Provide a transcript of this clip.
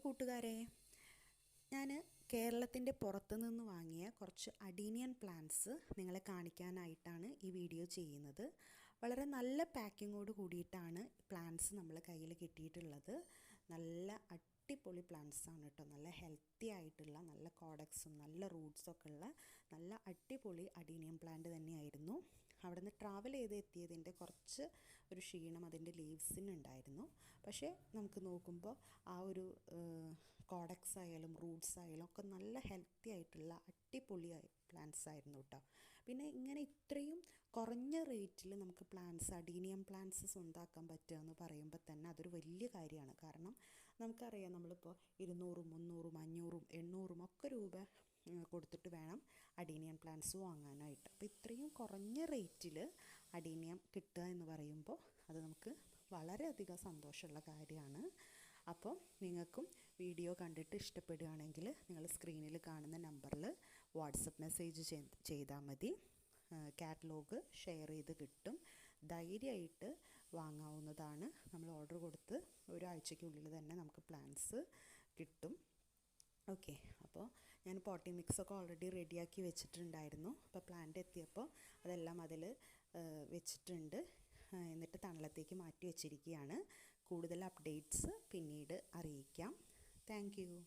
കൂട്ടുകാരെ, ഞാൻ കേരളത്തിൻ്റെ പുറത്ത് നിന്ന് വാങ്ങിയ കുറച്ച് അഡീനിയൻ പ്ലാന്റ്സ് നിങ്ങളെ കാണിക്കാനായിട്ടാണ് ഈ വീഡിയോ ചെയ്യുന്നത്. വളരെ നല്ല പാക്കിങ്ങോട് കൂടിയിട്ടാണ് പ്ലാന്റ്സ് നമ്മൾ കയ്യിൽ കിട്ടിയിട്ടുള്ളത്. നല്ല അടിപൊളി പ്ലാന്റ്സാണ് കേട്ടോ. നല്ല ഹെൽത്തി ആയിട്ടുള്ള, നല്ല കോഡക്സും നല്ല റൂട്ട്സൊക്കെ ഉള്ള നല്ല അടിപൊളി അഡീനിയം പ്ലാന്റ് തന്നെയായിരുന്നു. അവിടെ നിന്ന് ട്രാവൽ ചെയ്ത് എത്തിയതിൻ്റെ കുറച്ച് ഒരു ക്ഷീണം അതിൻ്റെ ലീവ്സിനുണ്ടായിരുന്നു. പക്ഷേ നമുക്ക് നോക്കുമ്പോൾ ആ ഒരു കോഡക്സ് ആയാലും റൂട്ട്സ് ആയാലും ഒക്കെ നല്ല ഹെൽത്തി ആയിട്ടുള്ള അടിപൊളി പ്ലാന്റ്സ് ആയിരുന്നു കേട്ടോ. പിന്നെ ഇങ്ങനെ ഇത്രയും കുറഞ്ഞ റേറ്റിൽ നമുക്ക് പ്ലാന്റ്സ്, അഡീനിയം പ്ലാന്റ്സ് സ്വന്തമാക്കാൻ പറ്റുക എന്ന് പറയുമ്പോൾ തന്നെ അതൊരു വലിയ കാര്യമാണ്. കാരണം നമുക്കറിയാം, നമ്മളിപ്പോൾ 200, 300, 500, 800 ഒക്കെ രൂപ കൊടുത്തിട്ട് വേണം അഡീനിയം പ്ലാന്റ്സ് വാങ്ങാനായിട്ട്. അപ്പോൾ ഇത്രയും കുറഞ്ഞ റേറ്റിൽ അഡീനിയം കിട്ടുക എന്ന് പറയുമ്പോൾ അത് നമുക്ക് വളരെയധികം സന്തോഷമുള്ള കാര്യമാണ്. അപ്പോൾ നിങ്ങൾക്കും വീഡിയോ കണ്ടിട്ട് ഇഷ്ടപ്പെടുകയാണെങ്കിൽ നിങ്ങൾ സ്ക്രീനിൽ കാണുന്ന നമ്പറിൽ വാട്സപ്പ് മെസ്സേജ് ചെയ്താൽ മതി. കാറ്റലോഗ് ഷെയർ ചെയ്ത് കിട്ടും. ധൈര്യമായിട്ട് വാങ്ങാവുന്നതാണ്. നമ്മൾ ഓർഡർ കൊടുത്ത് ഒരാഴ്ചയ്ക്കുള്ളിൽ തന്നെ നമുക്ക് പ്ലാന്റ്സ് കിട്ടും. ഓക്കെ, അപ്പോൾ ഞാൻ പോട്ടി മിക്സൊക്കെ ഓൾറെഡി റെഡിയാക്കി വെച്ചിട്ടുണ്ടായിരുന്നു. അപ്പോൾ പ്ലാന്റ് എത്തിയപ്പോൾ അതെല്ലാം അതിൽ വെച്ചിട്ടുണ്ട്. എന്നിട്ട് തണലത്തേക്ക് മാറ്റി വെച്ചിരിക്കുകയാണ്. കൂടുതൽ അപ്ഡേറ്റ്സ് പിന്നീട് അറിയിക്കാം. Thank you.